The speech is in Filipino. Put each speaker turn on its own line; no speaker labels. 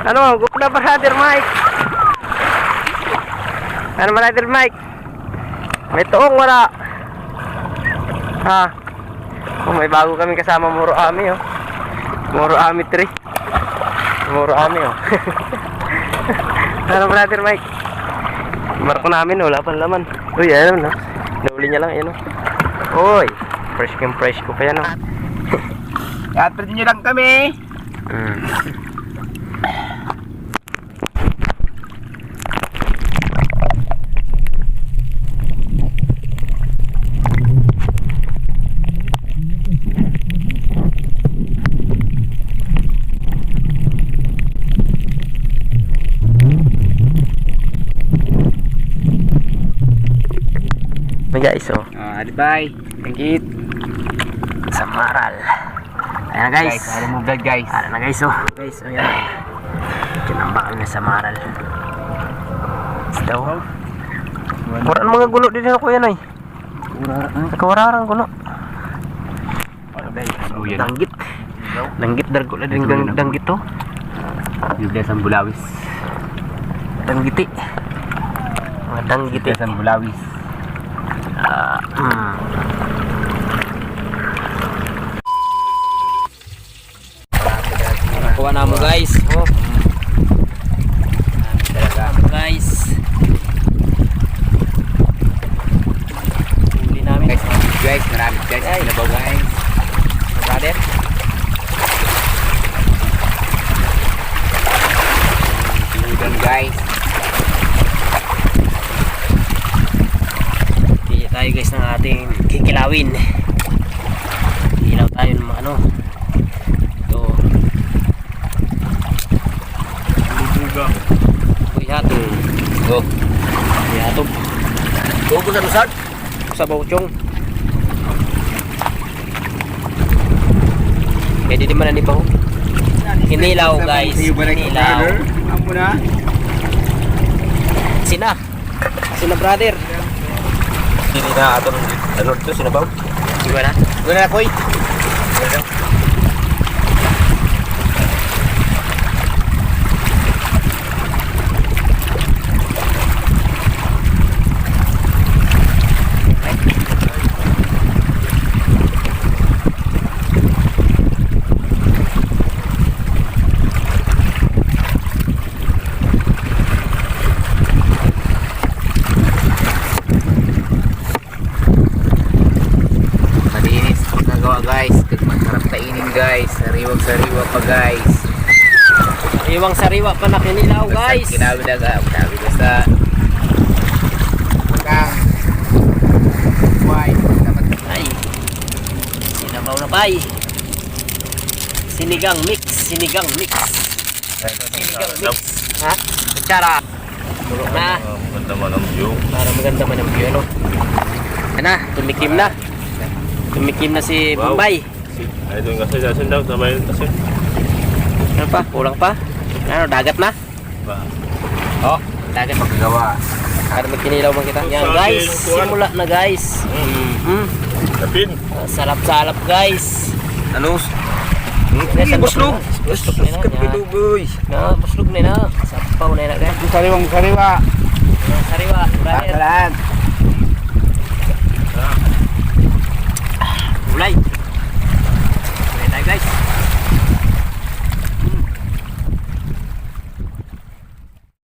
Ano, gugna brother Mike. Ano brother Mike? May tuong wala. Ha. Oh, may bago kami kasama Muro Ami oh. Muro Ami 3. Muro Ami oh. Ano brother Mike? Marko namin wala pang laman. Uy, ano no. Nauli niya lang ano. Oy, fresh ko pa yan oh.
Atrin nyo lang kami.
Guys, oh.
Adibay. Tangkit.
Sa Maral. Ayan na guys.
Ada mo vlog guys.
Ayan na guys, oh. Guys, oh yan. Kinambak kami sa Maral. Daw. Muraan mga gulo din ako yan ay. Nakawararang gulo. Danggit. Danggit dargo na din danggit to.
Yubles ang bulawis.
Danggiti. Mga danggiti.
Yubles ang bulawis.
Kuha na mo guys. Oh. Guys. Huli namin.
Guys, marami guys. Nabaw guys.
Brother.
Tinudan guys.
Pili tayo guys ng ating kikilawin. Ilaw tayo ng ano. Ito. Uy hatong.
Go.
Uy hatong.
Go ko sa lusad.
Sa bauchong. Pwede din man na pa ho. Hinilaw guys. Hinilaw.
Amo na.
Sina brother.
Hindi na atong ano to sinabaw.
Gimana?
Guna na koy. Guys, masarap kainin guys. Sariwag pa guys.
Sariwang-sariwa pa na kinilaw guys.
Kinabidaga sa pagkang
Ay. Sinabaw na pay. Sinigang mix. Sinigang mix. Ha? Kutsara. Tulog na.
Maganda man ang view.
Para maganda man ang view ano. Ano, tumikim na. Tumikim na si
Wow.
Bombay.
Ay, doon kasi dasin daw. Tamay kasi.
Ano pa? Kulang pa? Ano, dagat na?
Ba.
oh,
Dagat pa.
paggawa.
Para magkinilaw man kita. Yan guys, simula na guys.
Kapin.
Salap-salap guys.
Ano?
Buslog. Buslog na na.
boy.
Na, buslog na na. Sapaw na na guys.
Sariwa.
Sariwa. Brother.
Bakalan.
Ulay.